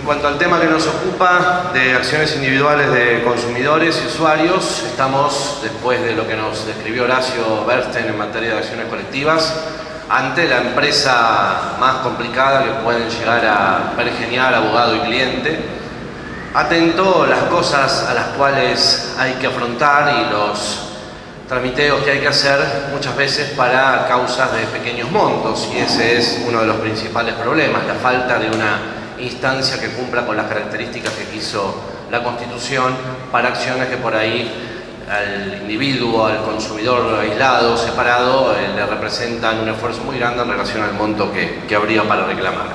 cuanto al tema que nos ocupa de acciones individuales de consumidores y usuarios, estamos, después de lo que nos describió Horacio Bernstein en materia de acciones colectivas, ante la empresa más complicada que pueden llegar a pergeniar abogado y cliente, atento a las cosas a las cuales hay que afrontar y los tramiteos que hay que hacer muchas veces para causas de pequeños montos, y ese es uno de los principales problemas, la falta de una instancia que cumpla con las características que quiso la Constitución para acciones que por ahí al individuo, al consumidor aislado, separado, le representan un esfuerzo muy grande en relación al monto que habría para reclamar.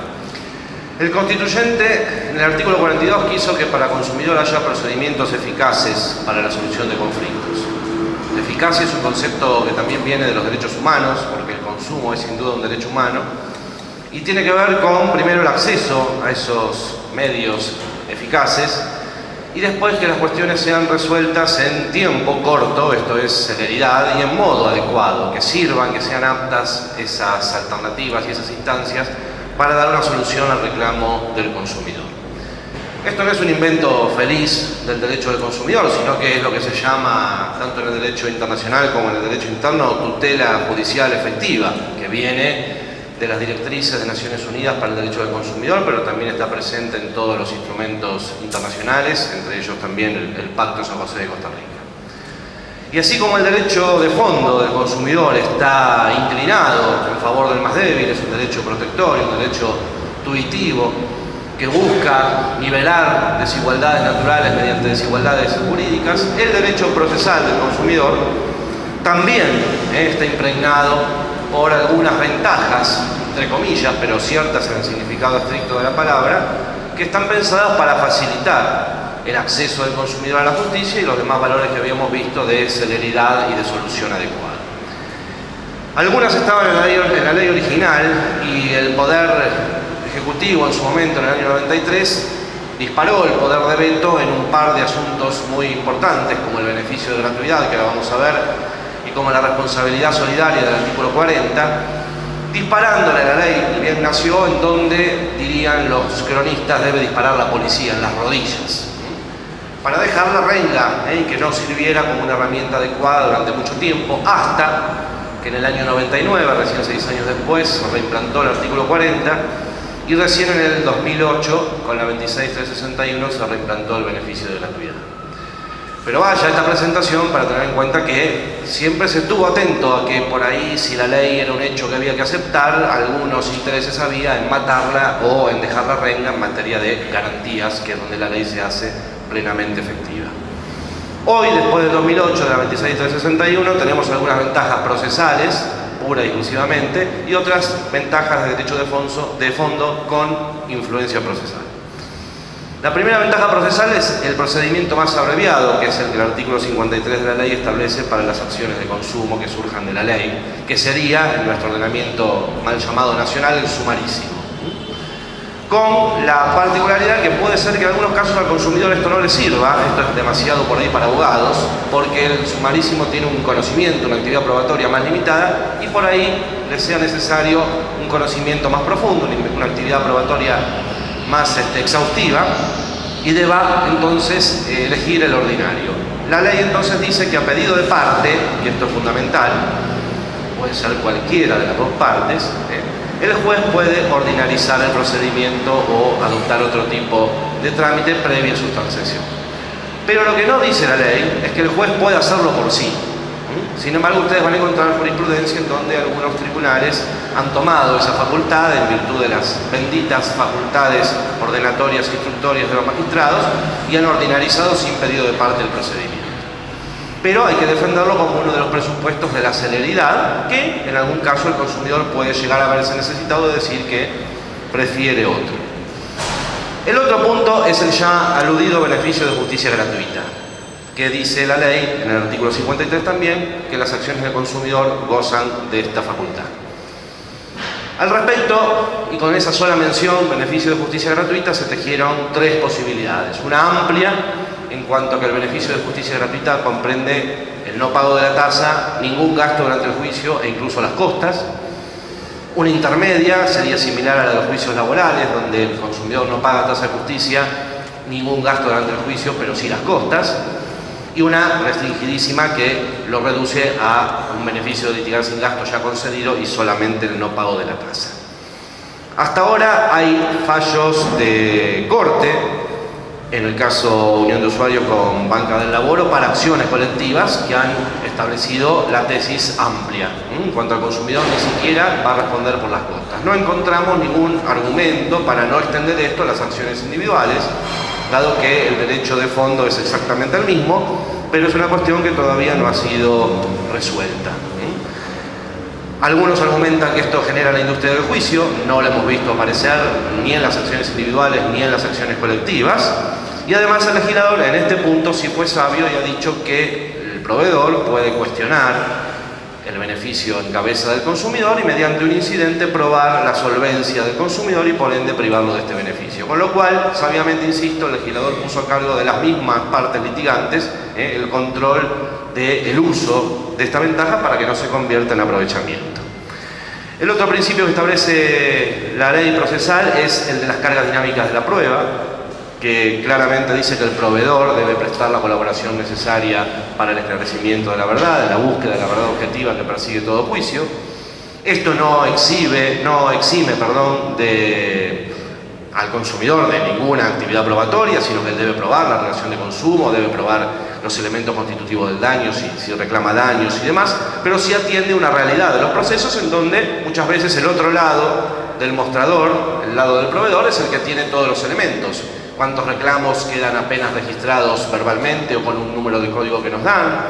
El constituyente, en el artículo 42, quiso que para el consumidor haya procedimientos eficaces para la solución de conflictos. La eficacia es un concepto que también viene de los derechos humanos, porque el consumo es sin duda un derecho humano, y tiene que ver con, primero, el acceso a esos medios eficaces, y después que las cuestiones sean resueltas en tiempo corto, esto es celeridad, y en modo adecuado, que sirvan, que sean aptas esas alternativas y esas instancias para dar una solución al reclamo del consumidor. Esto no es un invento feliz del derecho del consumidor, sino que es lo que se llama, tanto en el derecho internacional como en el derecho interno, tutela judicial efectiva, que viene de las directrices de Naciones Unidas para el derecho del consumidor, pero también está presente en todos los instrumentos internacionales, entre ellos también el Pacto de San José de Costa Rica. Y así como el derecho de fondo del consumidor está inclinado en favor del más débil, es un derecho protector, un derecho tuitivo, que busca nivelar desigualdades naturales mediante desigualdades jurídicas, el derecho procesal del consumidor también está impregnado por algunas ventajas, entre comillas, pero ciertas en el significado estricto de la palabra, que están pensadas para facilitar el acceso del consumidor a la justicia y los demás valores que habíamos visto de celeridad y de solución adecuada. Algunas estaban en la ley original y el Poder Ejecutivo en su momento, en el año 93, disparó el poder de veto en un par de asuntos muy importantes, como el beneficio de gratuidad, que ahora vamos a ver, y como la responsabilidad solidaria del artículo 40, disparándole a la ley, bien nació en donde, dirían los cronistas, debe disparar la policía, en las rodillas, para dejar la renga, y que no sirviera como una herramienta adecuada durante mucho tiempo, hasta que en el año 99, recién 6 años después, se reimplantó el artículo 40, y recién en el 2008, con la 26361, se reimplantó el beneficio de gratuidad. Pero vaya esta presentación para tener en cuenta que siempre se estuvo atento a que por ahí, si la ley era un hecho que había que aceptar, algunos intereses había en matarla o en dejar la renga en materia de garantías, que es donde la ley se hace plenamente efectiva. Hoy, después del 2008, de la 26361, tenemos algunas ventajas procesales, pura y exclusivamente, y otras ventajas de derecho de fondo con influencia procesal. La primera ventaja procesal es el procedimiento más abreviado, que es el que el artículo 53 de la ley establece para las acciones de consumo que surjan de la ley, que sería, en nuestro ordenamiento mal llamado nacional, el sumarísimo. Con la particularidad que puede ser que en algunos casos al consumidor esto no le sirva, esto es demasiado por ahí para abogados, porque el sumarísimo tiene un conocimiento, una actividad probatoria más limitada, y por ahí le sea necesario un conocimiento más profundo, una actividad probatoria más exhaustiva, y deba entonces elegir el ordinario. La ley entonces dice que a pedido de parte, y esto es fundamental, puede ser cualquiera de las dos partes, el juez puede ordinarizar el procedimiento o adoptar otro tipo de trámite previo a su transacción. Pero lo que no dice la ley es que el juez puede hacerlo por sí. Sin embargo, ustedes van a encontrar jurisprudencia en donde algunos tribunales han tomado esa facultad en virtud de las benditas facultades ordenatorias e instructorias de los magistrados y han ordinarizado sin pedido de parte el procedimiento. Pero hay que defenderlo como uno de los presupuestos de la celeridad, que en algún caso el consumidor puede llegar a verse necesitado de decir que prefiere otro. El otro punto es el ya aludido beneficio de justicia gratuita, que dice la ley, en el artículo 53 también, que las acciones del consumidor gozan de esta facultad. Al respecto, y con esa sola mención, beneficio de justicia gratuita, se tejieron tres posibilidades. Una amplia, en cuanto a que el beneficio de justicia gratuita comprende el no pago de la tasa, ningún gasto durante el juicio e incluso las costas. Una intermedia sería similar a la de los juicios laborales, donde el consumidor no paga tasa de justicia, ningún gasto durante el juicio, pero sí las costas. Y una restringidísima que lo reduce a un beneficio de litigar sin gasto ya concedido y solamente el no pago de la tasa. Hasta ahora hay fallos de corte, en el caso Unión de Usuarios con Banca del Laboro, para acciones colectivas que han establecido la tesis amplia. En cuanto al consumidor, ni siquiera va a responder por las costas. No encontramos ningún argumento para no extender esto a las acciones individuales, dado que el derecho de fondo es exactamente el mismo, pero es una cuestión que todavía no ha sido resuelta. Algunos argumentan que esto genera la industria del juicio, no lo hemos visto aparecer ni en las acciones individuales ni en las acciones colectivas, y además el legislador en este punto sí fue sabio y ha dicho que el proveedor puede cuestionar el beneficio en cabeza del consumidor y mediante un incidente probar la solvencia del consumidor y por ende privarlo de este beneficio. Con lo cual, sabiamente insisto, el legislador puso a cargo de las mismas partes litigantes el control del uso de esta ventaja para que no se convierta en aprovechamiento. El otro principio que establece la ley procesal es el de las cargas dinámicas de la prueba, que claramente dice que el proveedor debe prestar la colaboración necesaria para el esclarecimiento de la verdad, de la búsqueda de la verdad objetiva que persigue todo juicio. Esto no exime al consumidor de ninguna actividad probatoria, sino que él debe probar la relación de consumo, debe probar los elementos constitutivos del daño, si reclama daños y demás, pero sí atiende una realidad de los procesos en donde muchas veces el otro lado del mostrador, el lado del proveedor, es el que tiene todos los elementos. Cuántos reclamos quedan apenas registrados verbalmente o con un número de código que nos dan.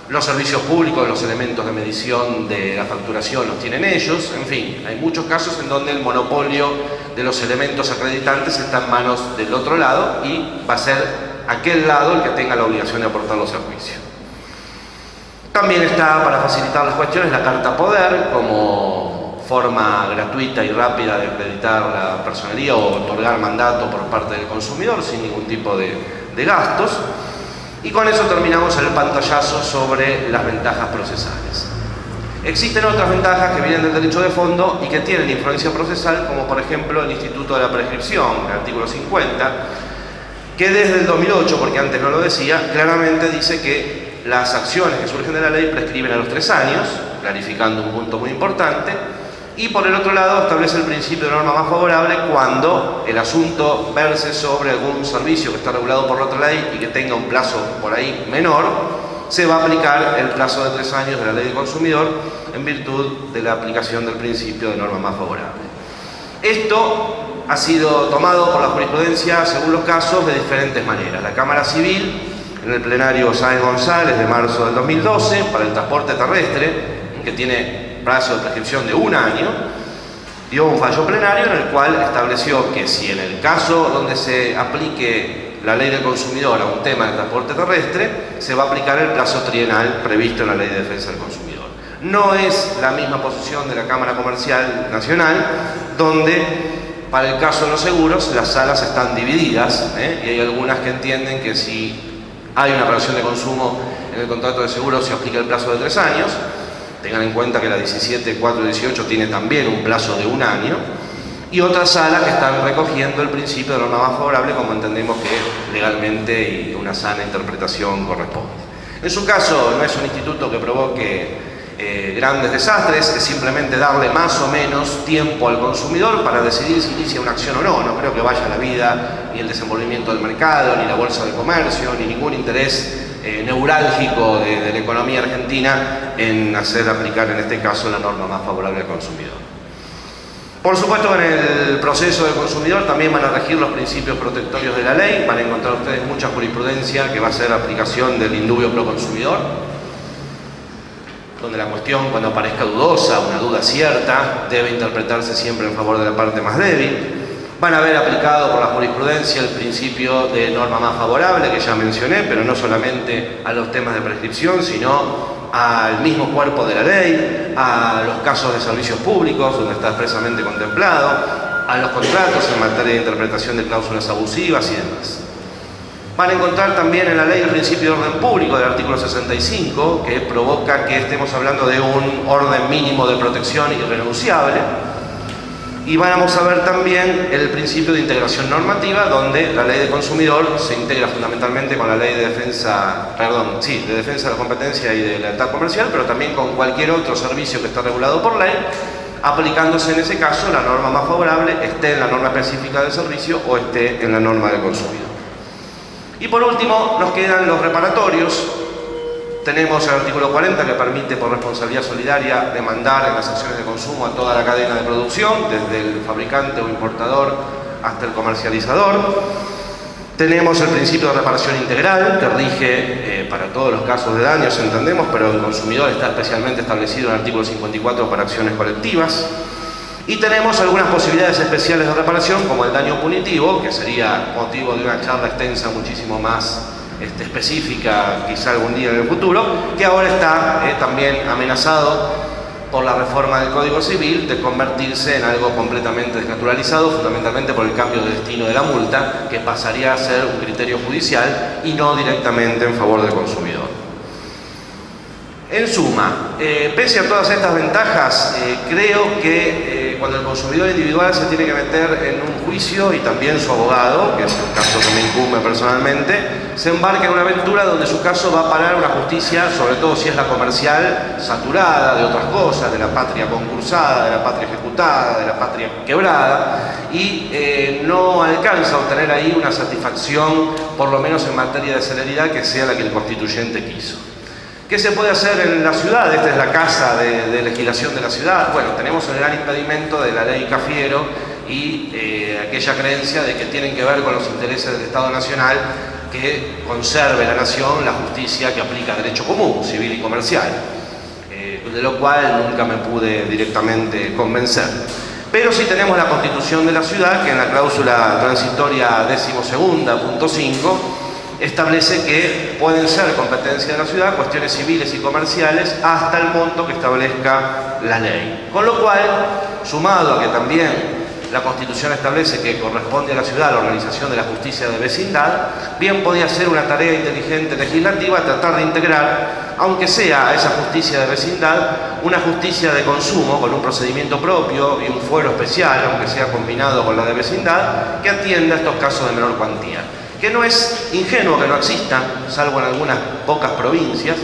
Los servicios públicos, los elementos de medición de la facturación los tienen ellos. En fin, hay muchos casos en donde el monopolio de los elementos acreditantes está en manos del otro lado y va a ser aquel lado el que tenga la obligación de aportarlos al juicio. También está, para facilitar las cuestiones, la carta poder como forma gratuita y rápida de acreditar la personería o otorgar mandato por parte del consumidor sin ningún tipo de gastos. Y con eso terminamos el pantallazo sobre las ventajas procesales. Existen otras ventajas que vienen del derecho de fondo y que tienen influencia procesal, como por ejemplo el Instituto de la Prescripción, el artículo 50, que desde el 2008, porque antes no lo decía, claramente dice que las acciones que surgen de la ley prescriben a los 3 años, clarificando un punto muy importante. Y por el otro lado establece el principio de norma más favorable cuando el asunto verse sobre algún servicio que está regulado por la otra ley y que tenga un plazo por ahí menor, se va a aplicar el plazo de 3 años de la ley del consumidor en virtud de la aplicación del principio de norma más favorable. Esto ha sido tomado por la jurisprudencia según los casos de diferentes maneras. La Cámara Civil, en el plenario Sáenz González de marzo del 2012, para el transporte terrestre, que tiene plazo de prescripción de 1 año, dio un fallo plenario en el cual estableció que si en el caso donde se aplique la ley del consumidor a un tema de transporte terrestre, se va a aplicar el plazo trienal previsto en la ley de defensa del consumidor. No es la misma posición de la Cámara Comercial Nacional, donde para el caso de los seguros las salas están divididas, y hay algunas que entienden que si hay una relación de consumo en el contrato de seguro se aplica el plazo de 3 años. Tengan en cuenta que la 17.418 tiene también un plazo de 1 año, y otras salas que están recogiendo el principio de norma más favorable como entendemos que legalmente y una sana interpretación corresponde. En su caso no es un instituto que provoque grandes desastres, es simplemente darle más o menos tiempo al consumidor para decidir si inicia una acción o no. No creo que vaya la vida, ni el desenvolvimiento del mercado, ni la bolsa de comercio, ni ningún interés neurálgico de la economía argentina en hacer aplicar en este caso la norma más favorable al consumidor. Por supuesto, en el proceso del consumidor también van a regir los principios protectorios de la ley. Van a encontrar ustedes mucha jurisprudencia que va a ser aplicación del indubio pro consumidor, donde la cuestión, cuando parezca dudosa, una duda cierta, debe interpretarse siempre en favor de la parte más débil. Van a haber aplicado por la jurisprudencia el principio de norma más favorable que ya mencioné, pero no solamente a los temas de prescripción, sino al mismo cuerpo de la ley, a los casos de servicios públicos, donde está expresamente contemplado, a los contratos en materia de interpretación de cláusulas abusivas y demás. Van a encontrar también en la ley el principio de orden público del artículo 65, que provoca que estemos hablando de un orden mínimo de protección irrenunciable. Y vamos a ver también el principio de integración normativa, donde la ley de consumidor se integra fundamentalmente con la ley de defensa, de defensa de la competencia y de lealtad comercial, pero también con cualquier otro servicio que está regulado por ley, aplicándose en ese caso la norma más favorable, esté en la norma específica del servicio o esté en la norma del consumidor. Y por último nos quedan los reparatorios. Tenemos el artículo 40 que permite por responsabilidad solidaria demandar en las acciones de consumo a toda la cadena de producción, desde el fabricante o importador hasta el comercializador. Tenemos el principio de reparación integral que rige para todos los casos de daños, entendemos, pero el consumidor está especialmente establecido en el artículo 54 para acciones colectivas. Y tenemos algunas posibilidades especiales de reparación, como el daño punitivo, que sería motivo de una charla extensa muchísimo más específica, quizá algún día en el futuro, que ahora está también amenazado por la reforma del Código Civil de convertirse en algo completamente desnaturalizado, fundamentalmente por el cambio de destino de la multa, que pasaría a ser un criterio judicial y no directamente en favor del consumidor. En suma, pese a todas estas ventajas, creo que cuando el consumidor individual se tiene que meter en un juicio, y también su abogado, que es el caso que me incumbe personalmente, se embarca en una aventura donde su caso va a parar a una justicia, sobre todo si es la comercial, saturada de otras cosas, de la patria concursada, de la patria ejecutada, de la patria quebrada, y no alcanza a obtener ahí una satisfacción, por lo menos en materia de celeridad, que sea la que el constituyente quiso. ¿Qué se puede hacer en la ciudad? Esta es la casa de legislación de la ciudad. Bueno, tenemos el gran impedimento de la ley Cafiero y aquella creencia de que tienen que ver con los intereses del Estado Nacional, que conserve la nación la justicia que aplica derecho común, civil y comercial, de lo cual nunca me pude directamente convencer. Pero sí tenemos la Constitución de la ciudad, que en la cláusula transitoria 12.5 establece que pueden ser competencia de la ciudad cuestiones civiles y comerciales hasta el monto que establezca la ley. Con lo cual, sumado a que también la Constitución establece que corresponde a la ciudad la organización de la justicia de vecindad, bien podía ser una tarea inteligente legislativa tratar de integrar, aunque sea a esa justicia de vecindad, una justicia de consumo con un procedimiento propio y un fuero especial, aunque sea combinado con la de vecindad, que atienda estos casos de menor cuantía. Que no es ingenuo que no existan, salvo en algunas pocas provincias,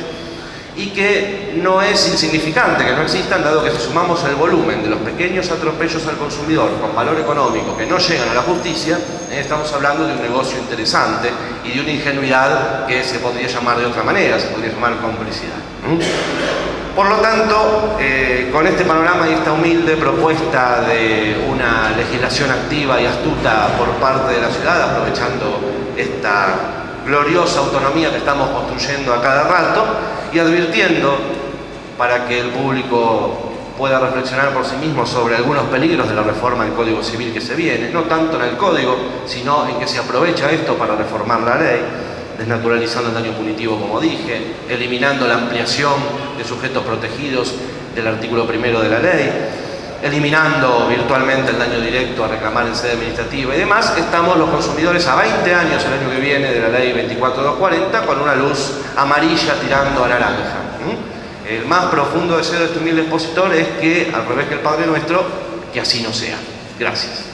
y que no es insignificante que no existan, dado que si sumamos el volumen de los pequeños atropellos al consumidor con valor económico que no llegan a la justicia, estamos hablando de un negocio interesante y de una ingenuidad que se podría llamar de otra manera, se podría llamar complicidad. Por lo tanto, con este panorama y esta humilde propuesta de una legislación activa y astuta por parte de la ciudad, aprovechando esta gloriosa autonomía que estamos construyendo a cada rato y advirtiendo para que el público pueda reflexionar por sí mismo sobre algunos peligros de la reforma del Código Civil que se viene, no tanto en el Código, sino en que se aprovecha esto para reformar la ley, desnaturalizando el daño punitivo, como dije, eliminando la ampliación de sujetos protegidos del artículo 1 de la ley, eliminando virtualmente el daño directo a reclamar en sede administrativa y demás. Estamos los consumidores a 20 años el año que viene de la ley 24240 con una luz amarilla tirando a naranja. El más profundo deseo de este humilde expositor es que, al revés que el Padre Nuestro, que así no sea. Gracias.